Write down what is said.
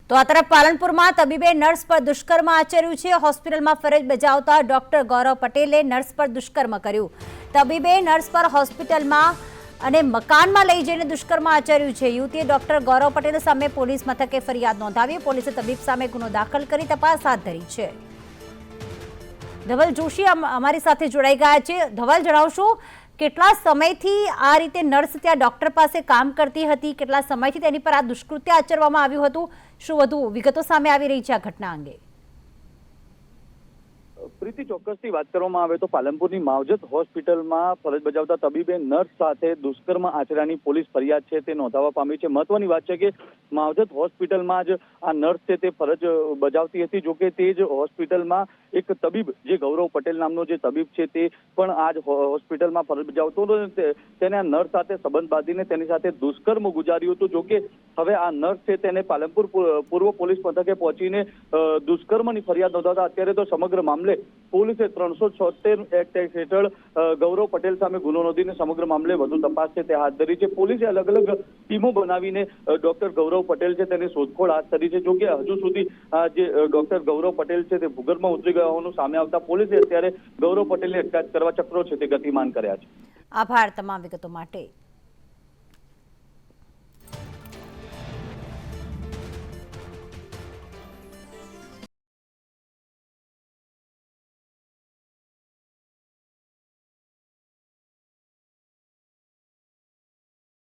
તો આ તરફ પાલનપુરમાં તબીબે નર્સ પર દુષ્કર્મ આચર્યું છે। હોસ્પિટલમાં ફરજ બજાવતા ડોક્ટર ગૌરવ પટેલે નર્સ પર દુષ્કર્મ કર્યું। તબીબે નર્સ પર હોસ્પિટલમાં અને મકાનમાં લઈ જઈને દુષ્કર્મ આચર્યું છે। યુવતીએ ડોક્ટર ગૌરવ પટેલ સામે પોલીસ મથકે ફરિયાદ નોંધાવી। પોલીસે તબીબ સામે ગુનો દાખલ કરી તપાસ હાથ ધરી છે। ધવલ જોશી અમારી સાથે જોડાઈ ગયા છે। ધવલ, જણાવશો કેટલા સમયથી આ રીતે નર્સ ત્યાં ડોક્ટર પાસે કામ કરતી હતી? કેટલા સમયથી તેની પર આ દુષ્કૃત્ય આચરવામાં આવ્યું હતું? શું વધુ વિગતો સામે આવી રહી છે આ ઘટના અંગે? પ્રીતિ, ચોક્કસથી વાત કરવામાં આવે તો પાલનપુરની માવજત હોસ્પિટલમાં ફરજ બજાવતા તબીબે નર્સ સાથે દુષ્કર્મ આચર્યાની પોલીસ ફરિયાદ છે તે નોંધાવવા પામી છે। મહત્વની વાત છે કે માવજત હોસ્પિટલમાં જ આ નર્સ છે તે ફરજ બજાવતી હતી। જોકે તે જ હોસ્પિટલમાં એક તબીબ જે ગૌરવ પટેલ નામનો જે તબીબ છે તે પણ આ જ હોસ્પિટલમાં ફરજ બજાવતો હતો। તેને આ નર્સ સાથે સંબંધ બાંધીને તેની સાથે દુષ્કર્મ ગુજાર્યું હતું। જોકે હવે આ નર્સ છે તેને પાલનપુર પૂર્વ પોલીસ મથકે પહોંચીને દુષ્કર્મની ફરિયાદ નોંધાવતા અત્યારે તો સમગ્ર મામલે પોલીસે 376 એક્ટ હેઠળ ગૌરવ પટેલ સામે ગુનો નોંધીને સમગ્ર મામલે વધુ તપાસ છે તે હાથ ધરી છે। પોલીસે અલગ અલગ ટીમો બનાવીને ડોક્ટર ગૌરવ પટેલ છે તેની શોધખોળ હાથ ધરી છે। જોકે હજુ સુધી જે ડોક્ટર ગૌરવ પટેલ છે તે ભૂગર્ભમાં ઉતરી ગયા હોવાનું સામે આવતા પોલીસે અત્યારે ગૌરવ પટેલની અટકાયત કરવા ચક્રો છે તે ગતિમાન કર્યા છે। આભાર તમામ વિગતો માટે।